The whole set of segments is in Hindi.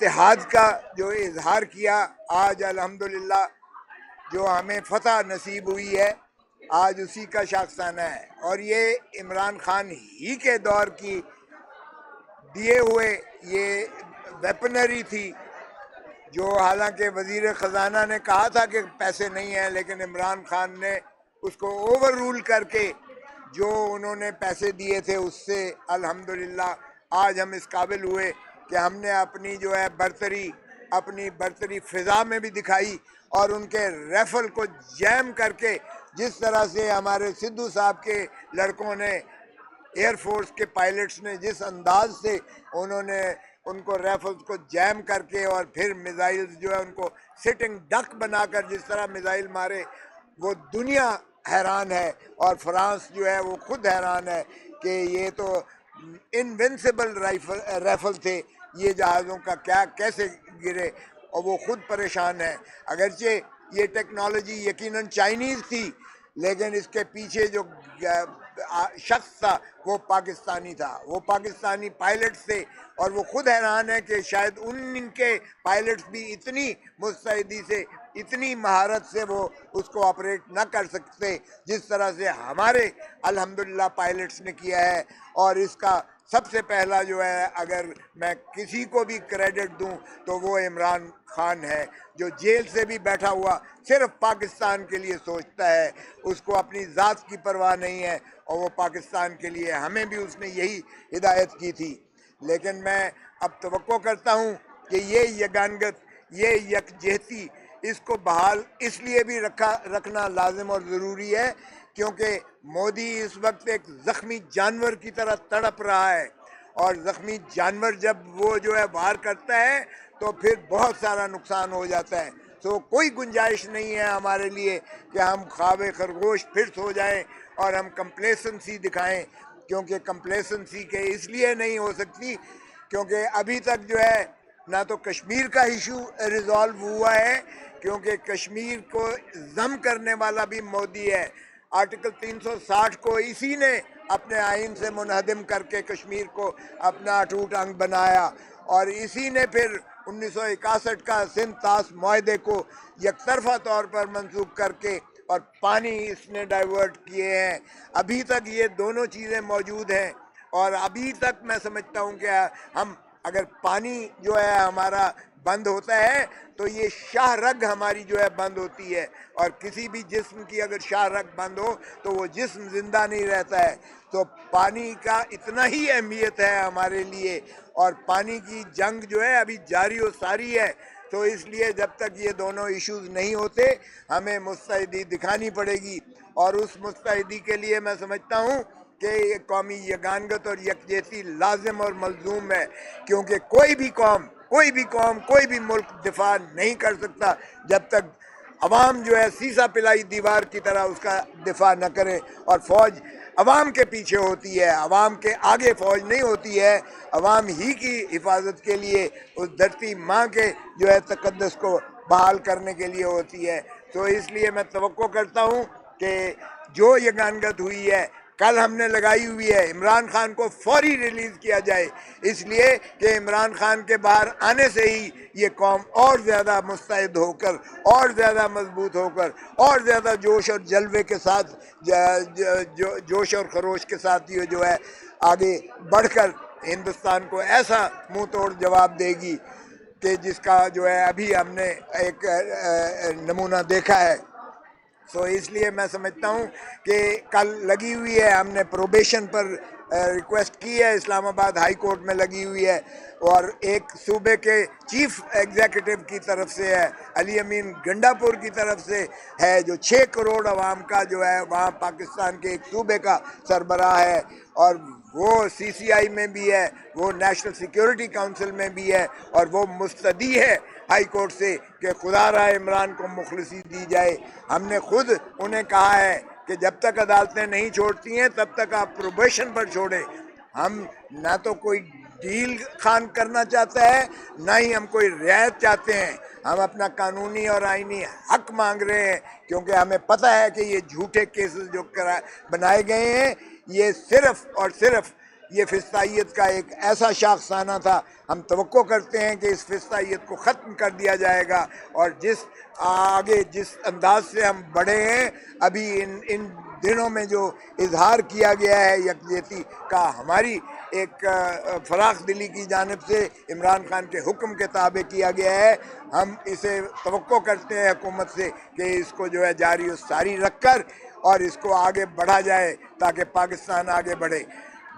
इत्तेहाद का जो इजहार किया। आज अल्हम्दुलिल्लाह जो हमें फतह नसीब हुई है, आज उसी का शाखसाना है। और ये इमरान खान ही के दौर की दिए हुए ये वेपनरी थी, जो हालांकि वजीर ख़जाना ने कहा था कि पैसे नहीं हैं, लेकिन इमरान खान ने उसको ओवर रूल करके जो उन्होंने पैसे दिए थे उससे अल्हम्दुलिल्लाह आज हम इस काबिल हुए कि हमने अपनी जो है अपनी बर्तरी फिजा में भी दिखाई। और उनके राइफल को जैम करके जिस तरह से हमारे सिद्धू साहब के लड़कों ने, एयरफोर्स के पायलट्स ने जिस अंदाज से उन्होंने उनको राइफल्स को जैम करके और फिर मिसाइल्स जो है उनको सिटिंग डक बनाकर जिस तरह मिसाइल मारे, वो दुनिया हैरान है। और फ्रांस जो है वो खुद हैरान है कि ये तो इनविंसिबल राइफल थे, ये जहाज़ों का क्या कैसे गिरे, और वो खुद परेशान है। अगरचे ये टेक्नोलॉजी यकीनन चाइनीज़ थी, लेकिन इसके पीछे जो शख्स था वो पाकिस्तानी था, वो पाकिस्तानी पायलट्स थे। और वो खुद हैरान है कि शायद उनके पायलट्स भी इतनी मुस्तैदी से, इतनी महारत से वो उसको ऑपरेट ना कर सकते जिस तरह से हमारे अल्हम्दुलिल्लाह पायलट्स ने किया है। और इसका सबसे पहला जो है, अगर मैं किसी को भी क्रेडिट दूं तो वो इमरान खान है, जो जेल से भी बैठा हुआ सिर्फ पाकिस्तान के लिए सोचता है, उसको अपनी ज़ात की परवाह नहीं है। और वो पाकिस्तान के लिए, हमें भी उसने यही हिदायत की थी। लेकिन मैं अब तवक्को करता हूँ कि ये यगानगत, ये यकजहती, इसको बहाल इसलिए भी रखना लाजिम और ज़रूरी है क्योंकि मोदी इस वक्त एक ज़ख्मी जानवर की तरह तड़प रहा है। और ज़ख्मी जानवर जब वो जो है वार करता है तो फिर बहुत सारा नुकसान हो जाता है। तो कोई गुंजाइश नहीं है हमारे लिए कि हम ख्वाब खरगोश फिर सो जाएं और हम कंप्लेसेंसी दिखाएं, क्योंकि कंप्लेसेंसी के इसलिए नहीं हो सकती क्योंकि अभी तक जो है ना तो कश्मीर का इशू रिजॉल्व हुआ है, क्योंकि कश्मीर को जम करने वाला भी मोदी है। आर्टिकल 360 को इसी ने अपने आइन से मुनहदम करके कश्मीर को अपना अटूट अंग बनाया, और इसी ने फिर 1961 का सिंध ताश मुआहदे को यकतरफा तौर पर मंसूख करके और पानी इसने डाइवर्ट किए हैं। अभी तक ये दोनों चीज़ें मौजूद हैं, और अभी तक मैं समझता हूँ कि हम अगर पानी जो है हमारा बंद होता है तो ये शाह रग हमारी जो है बंद होती है, और किसी भी जिस्म की अगर शाह रग बंद हो तो वो जिस्म जिंदा नहीं रहता है। तो पानी का इतना ही अहमियत है हमारे लिए, और पानी की जंग जो है अभी जारी और सारी है। तो इसलिए जब तक ये दोनों इश्यूज नहीं होते हमें मुस्तैदी दिखानी पड़ेगी, और उस मुस्तैदी के लिए मैं समझता हूँ कि कौमी यगानगत और यकजहती लाजिम और मलजूम है, क्योंकि कोई भी कौम, कोई भी मुल्क दिफा नहीं कर सकता जब तक अवाम जो है सीसा पिलाई दीवार की तरह उसका दिफा न करे। और फौज अवाम के पीछे होती है, अवाम के आगे फौज नहीं होती है। अवाम ही की हिफाजत के लिए, उस धरती माँ के जो है तकद्दस को बहाल करने के लिए होती है। तो इसलिए मैं तवक्को करता हूँ कि जो यगानगत हुई है कल हमने लगाई हुई है, इमरान खान को फौरी रिलीज किया जाए, इसलिए कि इमरान खान के बाहर आने से ही ये कौम और ज़्यादा मुस्तैद होकर, और ज़्यादा मजबूत होकर, और ज़्यादा जोश और जल्वे के साथ, जोश और खरोश के साथ ये जो है आगे बढ़कर हिंदुस्तान को ऐसा मुंह तोड़ जवाब देगी कि जिसका जो है अभी हमने एक नमूना देखा है। तो इसलिए मैं समझता हूँ कि कल लगी हुई है, हमने प्रोबेशन पर रिक्वेस्ट की है, इस्लामाबाद हाई कोर्ट में लगी हुई है, और एक सूबे के चीफ एग्जीक्यूटिव की तरफ से है, अली अमीन गंडापुर की तरफ से है, जो 6 करोड़ आवाम का जो है वहाँ पाकिस्तान के एक सूबे का सरबराह है, और वो सीसीआई में भी है, वो नेशनल सिक्योरिटी काउंसिल में भी है, और वो मुस्तदी है हाई कोर्ट से कि खुदा रहा इमरान को मुखलसी दी जाए। हमने खुद उन्हें कहा है कि जब तक अदालतें नहीं छोड़ती हैं तब तक आप प्रोबेशन पर छोड़ें। हम ना तो कोई डील खान करना चाहता है, ना ही हम कोई रियायत चाहते हैं। हम अपना कानूनी और आईनी हक मांग रहे हैं, क्योंकि हमें पता है कि ये झूठे केसेस जो बनाए गए हैं, ये सिर्फ और सिर्फ ये फिस्तायत का एक ऐसा शाखसाना था। हम तवक्को करते हैं कि इस फिस्तायत को ख़त्म कर दिया जाएगा और जिस अंदाज से हम बढ़े हैं अभी इन दिनों में, जो इजहार किया गया है यकजहती का, हमारी एक फराख दिली की जानिब से इमरान खान के हुक्म के ताबे किया गया है। हम इसे तवक्को करते हैं हुकूमत से कि इसको जो है जारी और सारी रख कर और इसको आगे बढ़ा जाए ताकि पाकिस्तान आगे बढ़े।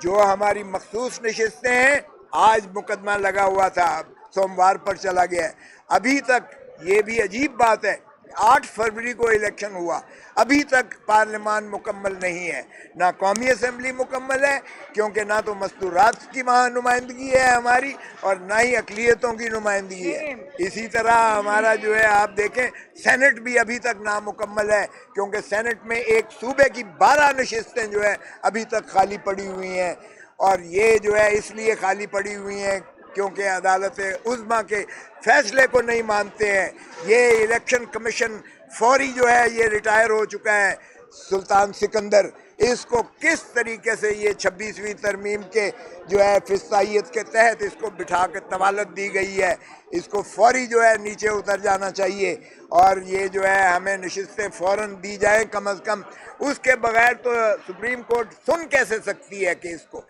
जो हमारी मखसूस नशिस्तें हैं, आज मुकदमा लगा हुआ था, सोमवार पर चला गया है। अभी तक ये भी अजीब बात है, 8 फरवरी को इलेक्शन हुआ, अभी तक पार्लियामान मुकम्मल नहीं है, ना कौमी असम्बली मुकम्मल है, क्योंकि ना तो मस्तूरात की वहाँ नुमाइंदगी है हमारी और ना ही अकलियतों की नुमाइंदगी है। इसी तरह हमारा जो है आप देखें, सेनेट भी अभी तक नामुकम्मल है, क्योंकि सेनेट में एक सूबे की 12 नशिस्तें जो है अभी तक खाली पड़ी हुई हैं। और ये जो है इसलिए खाली पड़ी हुई हैं क्योंकि अदालत उज़्मा के फैसले को नहीं मानते हैं। ये इलेक्शन कमीशन फौरी जो है ये रिटायर हो चुका है, सुल्तान सिकंदर, इसको किस तरीके से ये 26वीं तरमीम के जो है फिस्तायत के तहत इसको बिठा के तवालत दी गई है, इसको फौरी जो है नीचे उतर जाना चाहिए और ये जो है हमें नशिस्तें फ़ौरन दी जाए कम अज़ कम। उसके बगैर तो सुप्रीम कोर्ट सुन कैसे सकती है केस को,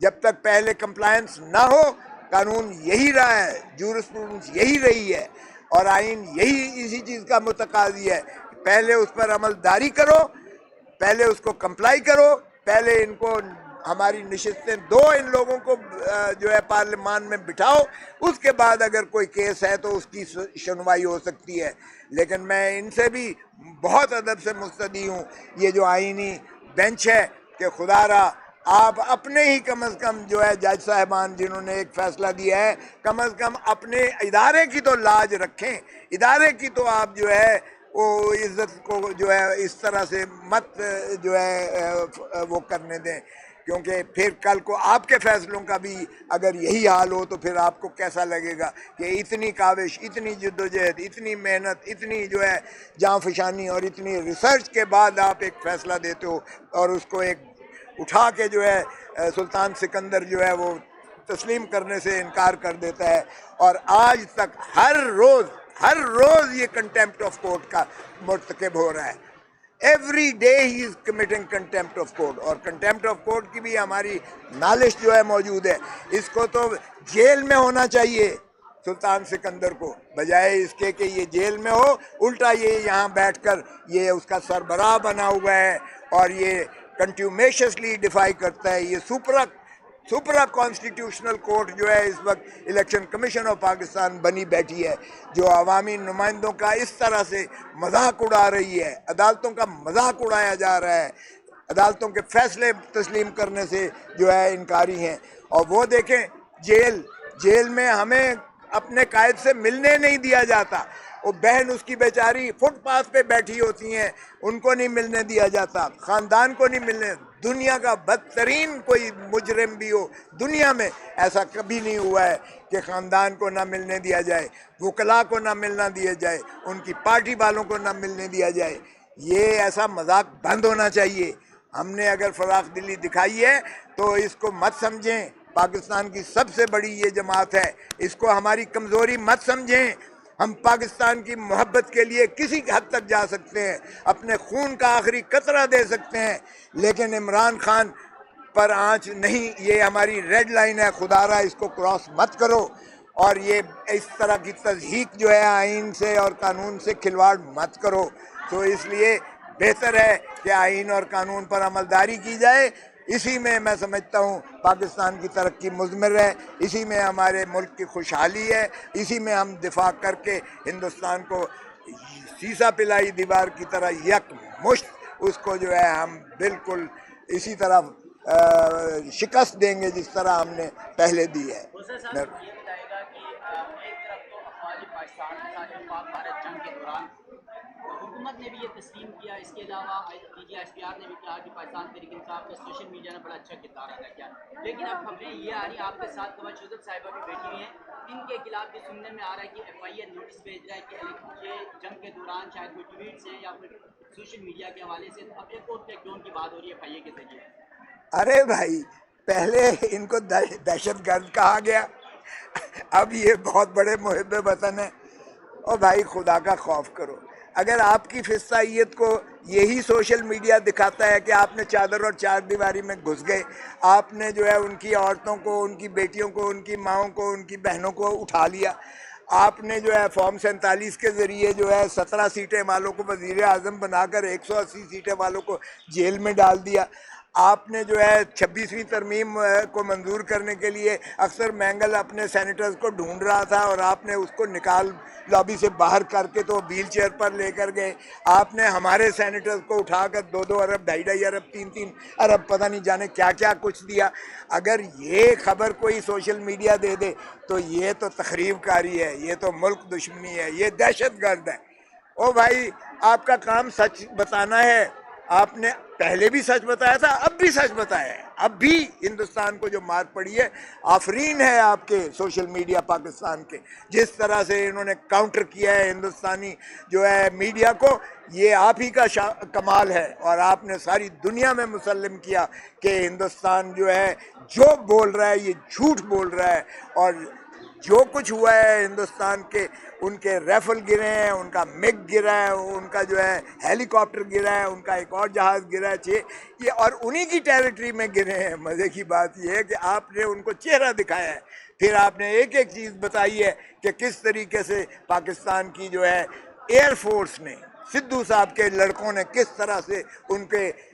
जब तक पहले कंप्लायंस ना हो। कानून यही रहा है, जूरिस्प्रूडेंस यही रही है और आइन यही इसी चीज़ का मुतकादी है। पहले उस पर अमलदारी करो, पहले उसको कंप्लाई करो, पहले इनको हमारी नशिस्तें दो, इन लोगों को जो है पार्लियामान में बिठाओ, उसके बाद अगर कोई केस है तो उसकी सुनवाई हो सकती है। लेकिन मैं इनसे भी बहुत अदब से मुस्तदी हूँ, ये जो आइनी बेंच है, कि खुदारा आप अपने ही कम अज़ कम जो है जज साहिबान जिन्होंने एक फ़ैसला दिया है, कम अज़ कम अपने इदारे की तो लाज रखें, इदारे की तो आप जो है वो इज़्ज़त को जो है इस तरह से मत जो है वो करने दें, क्योंकि फिर कल को आपके फ़ैसलों का भी अगर यही हाल हो तो फिर आपको कैसा लगेगा कि इतनी काविश, इतनी जद्दोजहद, इतनी मेहनत, इतनी जो है जाँफशानी और इतनी रिसर्च के बाद आप एक फ़ैसला देते हो और उसको एक उठा के जो है सुल्तान सिकंदर जो है वो तस्लीम करने से इनकार कर देता है। और आज तक हर रोज़ ये कंटेम्प्ट ऑफ कोर्ट का मुर्तकब हो रहा है। Every day he is committing contempt of court, और कंटेम्प्ट ऑफ कोर्ट की भी हमारी नालिश जो है मौजूद है। इसको तो जेल में होना चाहिए सुल्तान सिकंदर को, बजाय इसके कि ये जेल में हो, उल्टा ये यहाँ बैठकर ये उसका सरबराह बना हुआ है और ये कंट्यूमेशियसली डिफाई करता है। ये सुपरा कॉन्स्टिट्यूशनल कोर्ट जो है इस वक्त इलेक्शन कमीशन ऑफ पाकिस्तान बनी बैठी है, जो अवामी नुमाइंदों का इस तरह से मजाक उड़ा रही है, अदालतों का मजाक उड़ाया जा रहा है, अदालतों के फैसले तस्लीम करने से जो है इनकारी हैं। और वो देखें, जेल में हमें अपने कायद से मिलने नहीं दिया जाता, वो बहन उसकी बेचारी फुटपाथ पे बैठी होती हैं, उनको नहीं मिलने दिया जाता, ख़ानदान को नहीं मिलने। दुनिया का बदतरीन कोई मुजरिम भी हो दुनिया में, ऐसा कभी नहीं हुआ है कि ख़ानदान को ना मिलने दिया जाए, वकला को ना मिलना दिया जाए, उनकी पार्टी वालों को ना मिलने दिया जाए। ये ऐसा मजाक बंद होना चाहिए। हमने अगर फराख दिली दिखाई है तो इसको मत समझें, पाकिस्तान की सबसे बड़ी ये जमात है, इसको हमारी कमज़ोरी मत समझें। हम पाकिस्तान की मोहब्बत के लिए किसी हद तक जा सकते हैं, अपने खून का आखिरी कतरा दे सकते हैं, लेकिन इमरान खान पर आंच नहीं, ये हमारी रेड लाइन है, खुदारा इसको क्रॉस मत करो। और ये इस तरह की तज़हीक जो है आइन से और कानून से खिलवाड़ मत करो। तो इसलिए बेहतर है कि आइन और कानून पर अमलदारी की जाए। इसी में मैं समझता हूँ पाकिस्तान की तरक्की मुज़मिर है, इसी में हमारे मुल्क की खुशहाली है, इसी में हम दिफा करके हिंदुस्तान को सीसा पिलाई दीवार की तरह यकमुश्त उसको जो है हम बिल्कुल इसी तरह शिकस्त देंगे जिस तरह हमने पहले दी है। हुकूमत ने भी ये तस्लीम किया, इसके अलावा DGISPR ने भी कहा कि पाकिस्तान तहरीक इंसाफ का सोशल मीडिया ने बड़ा अच्छा किरदार अदा किया। लेकिन अब खबरें ये आ रही, आपके साथ कवच शुजब साहिबा भी बैठी हुई हैं, इनके खिलाफ भी सुनने में आ रहा है कि FIA नोटिस भेज रहा है कि ये जंग के दौरान शायद कोई ट्वीट से या फिर सोशल मीडिया के हवाले से। अब एक और टेकडाउन की बात हो रही है FIA के जरिए। अरे भाई, पहले इनको दहशतगर्द कहा गया, अब ये बहुत बड़े मुहिब वतन है। और भाई खुदा का खौफ करो। अगर आपकी फिस्तायत को यही सोशल मीडिया दिखाता है कि आपने चादर और चार दीवारी में घुस गए, आपने जो है उनकी औरतों को, उनकी बेटियों को, उनकी माओं को, उनकी बहनों को उठा लिया, आपने जो है फॉर्म 47 के ज़रिए जो है 17 सीटें वालों को वज़ीर आज़म बनाकर 180 सीटें वालों को जेल में डाल दिया, आपने जो है 26वीं तरमीम को मंजूर करने के लिए अक्सर मैंगल अपने सेनेटर्स को ढूंढ रहा था और आपने उसको निकाल लॉबी से बाहर करके तो व्हील चेयर पर लेकर गए। आपने हमारे सेनेटर्स को उठाकर 2-2 अरब, 2.5 अरब, 3-3 अरब पता नहीं जाने क्या क्या कुछ दिया। अगर ये खबर कोई सोशल मीडिया दे दे तो ये तो तखरीबकारी है, ये तो मुल्क दुश्मनी है, ये दहशतगर्द है। ओ भाई, आपका काम सच बताना है। आपने पहले भी सच बताया था, अब भी सच बताया है। अब भी हिंदुस्तान को जो मार पड़ी है, आफरीन है आपके सोशल मीडिया पाकिस्तान के, जिस तरह से इन्होंने काउंटर किया है हिंदुस्तानी जो है मीडिया को, ये आप ही का कमाल है। और आपने सारी दुनिया में मुसल्लम किया कि हिंदुस्तान जो है जो बोल रहा है ये झूठ बोल रहा है। और जो कुछ हुआ है हिंदुस्तान के, उनके राइफल गिरे हैं, उनका मिग गिरा है, उनका जो है हेलीकॉप्टर गिरा है, उनका एक और जहाज़ गिरा है, ये और उन्हीं की टेरिटरी में गिरे हैं। मज़े की बात यह है कि आपने उनको चेहरा दिखाया है, फिर आपने एक एक चीज़ बताई है कि किस तरीके से पाकिस्तान की जो है एयरफोर्स ने, सिद्धू साहब के लड़कों ने किस तरह से उनके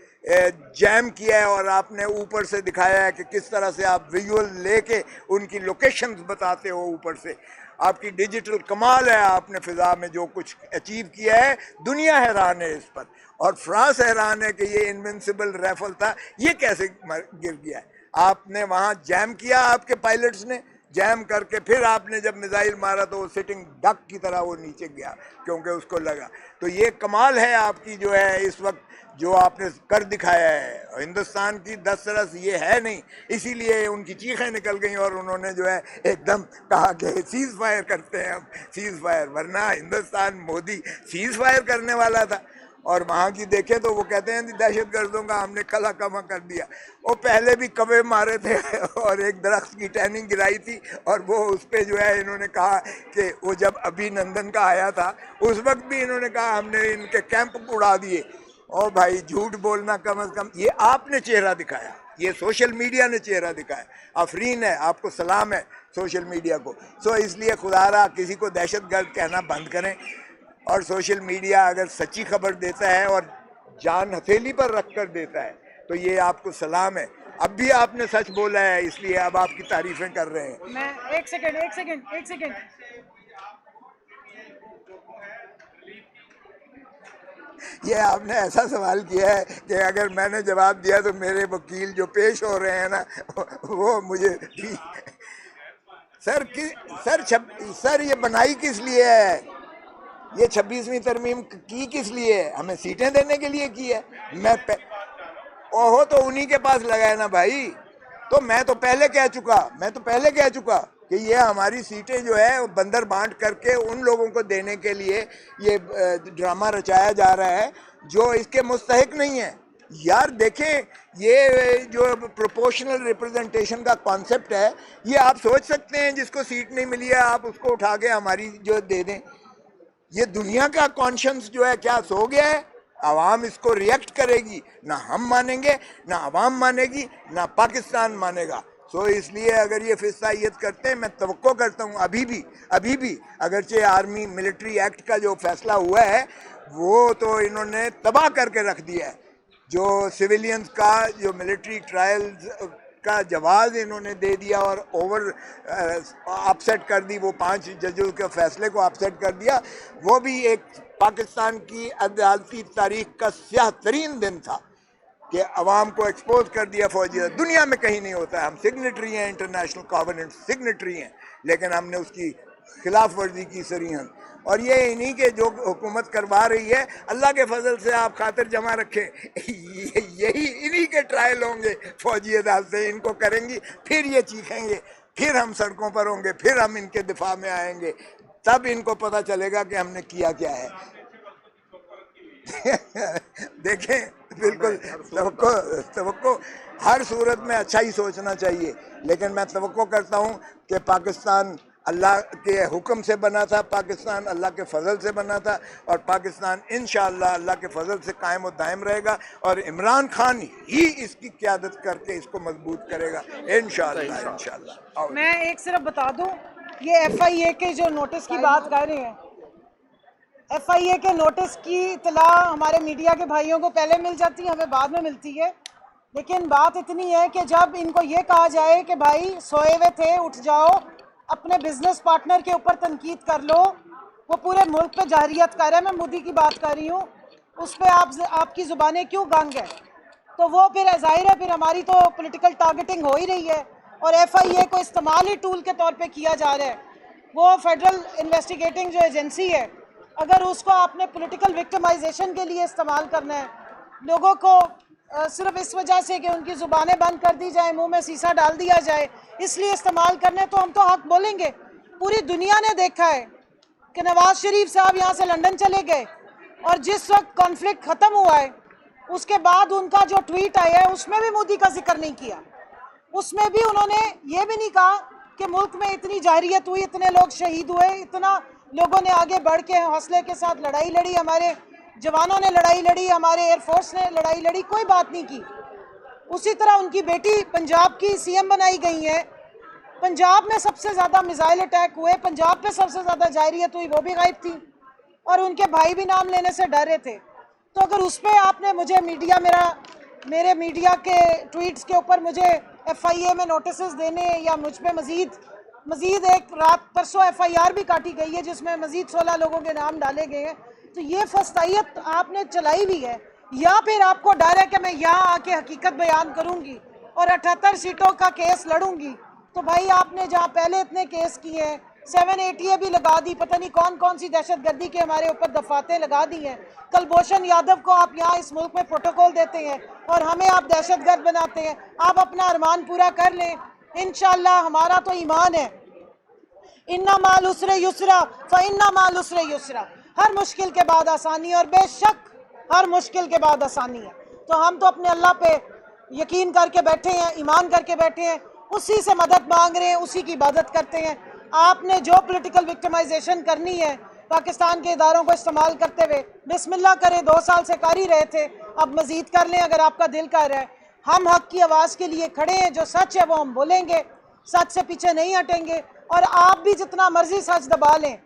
जैम किया है। और आपने ऊपर से दिखाया है कि किस तरह से आप विजुअल लेके उनकी लोकेशंस बताते हो ऊपर से। आपकी डिजिटल कमाल है, आपने फ़िज़ा में जो कुछ अचीव किया है, दुनिया हैरान है इस पर। और फ्रांस हैरान है कि ये इनविंसिबल राइफल था, ये कैसे गिर गया है। आपने वहाँ जैम किया, आपके पायलट्स ने जैम करके, फिर आपने जब मिसाइल मारा तो वो सिटिंग डक की तरह वो नीचे गया क्योंकि उसको लगा। तो ये कमाल है आपकी जो है इस वक्त जो आपने कर दिखाया है। हिंदुस्तान की 10 रस ये है नहीं, इसीलिए उनकी चीखें निकल गई और उन्होंने जो है एकदम कहा कि सीज़ फायर करते हैं हम, सीज़ फायर। वरना हिंदुस्तान मोदी सीज़ फायर करने वाला था। और वहाँ की देखें तो वो कहते हैं दहशत गर्दों का हमने कला कमा कर दिया। वो पहले भी कब्जे मारे थे और एक दरख्त की टहनिंग गिराई थी, और वो उस पर जो है इन्होंने कहा कि वो जब अभिनंदन का आया था उस वक्त भी इन्होंने कहा हमने इनके कैंप उड़ा दिए। और भाई झूठ बोलना कम अज़ कम ये आपने चेहरा दिखाया, ये सोशल मीडिया ने चेहरा दिखाया। आफरीन है, आपको सलाम है सोशल मीडिया को। सो इसलिए खुदारा किसी को दहशतगर्द कहना बंद करें। और सोशल मीडिया अगर सच्ची खबर देता है और जान हथेली पर रख कर देता है तो ये आपको सलाम है। अब भी आपने सच बोला है, इसलिए अब आपकी तारीफें कर रहे हैं। मैं एक सेकंड ये आपने ऐसा सवाल किया है कि अगर मैंने जवाब दिया तो मेरे वकील जो पेश हो रहे हैं ना वो मुझे सर ये बनाई किस लिए है? ये 26वीं तरमीम की किस लिए है? हमें सीटें देने के लिए की है। ओहो, तो उन्हीं के पास लगा है ना भाई। तो मैं तो पहले कह चुका कि ये हमारी सीटें जो है बंदर बांट करके उन लोगों को देने के लिए ये ड्रामा रचाया जा रहा है जो इसके मुस्तहिक नहीं है। यार देखें, ये जो प्रोपोर्शनल रिप्रेजेंटेशन का कॉन्सेप्ट है, ये आप सोच सकते हैं जिसको सीट नहीं मिली है आप उसको उठा के हमारी जो दे दें। ये दुनिया का कॉन्शियंस जो है क्या सो गया है? आवाम इसको रिएक्ट करेगी, ना हम मानेंगे, ना आवाम मानेगी, ना पाकिस्तान मानेगा। सो इसलिए अगर ये फिस्तायत करते हैं, मैं तवक्को करता हूँ अभी भी अगरचे आर्मी मिलिट्री एक्ट का जो फैसला हुआ है वो तो इन्होंने तबाह करके रख दिया है। जो सिविलियंस का जो मिलिट्री ट्रायल्स का जवाब इन्होंने दे दिया और ओवर अपसेट कर दी, वो 5 जजों के फैसले को अपसेट कर दिया। वो भी एक पाकिस्तान की अदालती तारीख का स्याह तरीन दिन था कि अवाम को एक्सपोज कर दिया फौजी। दुनिया में कहीं नहीं होता है। हम सिग्नेटरी हैं, इंटरनेशनल कॉवेनेंट सिग्नेटरी हैं, लेकिन हमने उसकी खिलाफ वर्जी की सरीहन। और ये इन्हीं के जो हुकूमत करवा रही है, अल्लाह के फजल से आप खातिर जमा रखें, यही इन्हीं के ट्रायल होंगे फौजी अदालतें इनको करेंगी, फिर ये चीखेंगे, फिर हम सड़कों पर होंगे, फिर हम इनके दिफा में आएंगे, तब इनको पता चलेगा कि हमने किया क्या है। देखें बिल्कुल तवक्को हर सूरत में अच्छा ही सोचना चाहिए, लेकिन मैं तवक्को करता हूँ कि पाकिस्तान अल्लाह के हुक्म से बना था, पाकिस्तान अल्लाह के फजल से बना था, और पाकिस्तान इंशाअल्लाह अल्लाह के फजल से कायम और दायम रहेगा, और इमरान खान ही इसकी क़यादत करके इसको मजबूत करेगा इंशाअल्लाह। मैं एक सिर्फ बता दूं, ये FIA के जो नोटिस की बात कर रहे हैं, FIA के नोटिस की इतला हमारे मीडिया के भाइयों को पहले मिल जाती है, हमें बाद में मिलती है। लेकिन बात इतनी है कि जब इनको ये कहा जाए कि भाई सोए हुए थे, उठ जाओ, अपने बिजनेस पार्टनर के ऊपर तनकीद कर लो, वो पूरे मुल्क पे जाहिरियत कर रहे हैं, मैं मोदी की बात कर रही हूँ, उस पर आपकी ज़ुबानें क्यों गंग है? तो वो फिर जाहिर है फिर हमारी तो पॉलिटिकल टारगेटिंग हो ही रही है, और FIA को इस्तेमाल ही टूल के तौर पे किया जा रहा है। वो फेडरल इन्वेस्टिगेटिंग जो एजेंसी है, अगर उसको आपने पॉलिटिकल विक्टिमाइजेशन के लिए इस्तेमाल करना है, लोगों को सिर्फ इस वजह से कि उनकी ज़ुबानें बंद कर दी जाए, मुंह में शीशा डाल दिया जाए, इसलिए इस्तेमाल करने, तो हम तो हक बोलेंगे। पूरी दुनिया ने देखा है कि नवाज शरीफ साहब यहाँ से लंदन चले गए, और जिस वक्त कॉन्फ्लिक्ट ख़त्म हुआ है उसके बाद उनका जो ट्वीट आया है उसमें भी मोदी का जिक्र नहीं किया। उसमें भी उन्होंने ये भी नहीं कहा कि मुल्क में इतनी जाहिरियत हुई, इतने लोग शहीद हुए, इतना लोगों ने आगे बढ़ के हौसले के साथ लड़ाई लड़ी, हमारे जवानों ने लड़ाई लड़ी, हमारे एयरफोर्स ने लड़ाई लड़ी, कोई बात नहीं की। उसी तरह उनकी बेटी पंजाब की CM बनाई गई है, पंजाब में सबसे ज़्यादा मिसाइल अटैक हुए, पंजाब पे सबसे ज़्यादा जाहिरियत हुई, वो भी गायब थी, और उनके भाई भी नाम लेने से डर रहे थे। तो अगर उस पर आपने मुझे मेरे मीडिया के ट्वीट्स के ऊपर मुझे FIA में नोटिस देने, या मुझ पर मज़ीद एक रात परसों FIR भी काटी गई है जिसमें मज़ीद 16 लोगों के नाम डाले गए हैं, तो ये फस्तायत आपने चलाई हुई है, या फिर आपको डर है कि मैं यहाँ आके हकीकत बयान करूँगी और 78 सीटों का केस लड़ूंगी? तो भाई आपने जहाँ पहले इतने केस किए हैं, 780 भी लगा दी, पता नहीं कौन कौन सी दहशतगर्दी के हमारे ऊपर दफातें लगा दी हैं। कुलभूषण यादव को आप यहाँ इस मुल्क में प्रोटोकॉल देते हैं और हमें आप दहशतगर्द बनाते हैं। आप अपना अरमान पूरा कर लें, इंशाअल्लाह। हमारा तो ईमान है, इन्ना माल उसरे युसरा फ़इन्ना माल उसरे युसरा, हर मुश्किल के बाद आसानी, और बेशक हर मुश्किल के बाद आसानी है। तो हम तो अपने अल्लाह पे यकीन करके बैठे हैं, ईमान करके बैठे हैं, उसी से मदद मांग रहे हैं, उसी की इबादत करते हैं। आपने जो पॉलिटिकल विक्टिमाइजेशन करनी है पाकिस्तान के इदारों को इस्तेमाल करते हुए, बिस्मिल्लाह करें, 2 साल से कर ही रहे थे, अब मज़ीद कर लें अगर आपका दिल कर रहा है। हम हक़ की आवाज़ के लिए खड़े हैं, जो सच है वो हम बोलेंगे, सच से पीछे नहीं हटेंगे। और आप भी जितना मर्जी सच दबा लें,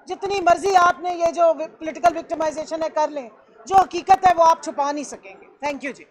जितनी मर्जी आपने ये जो पॉलिटिकल विक्टिमाइजेशन है कर लें, जो हकीकत है वो आप छुपा नहीं सकेंगे। Thank you ji.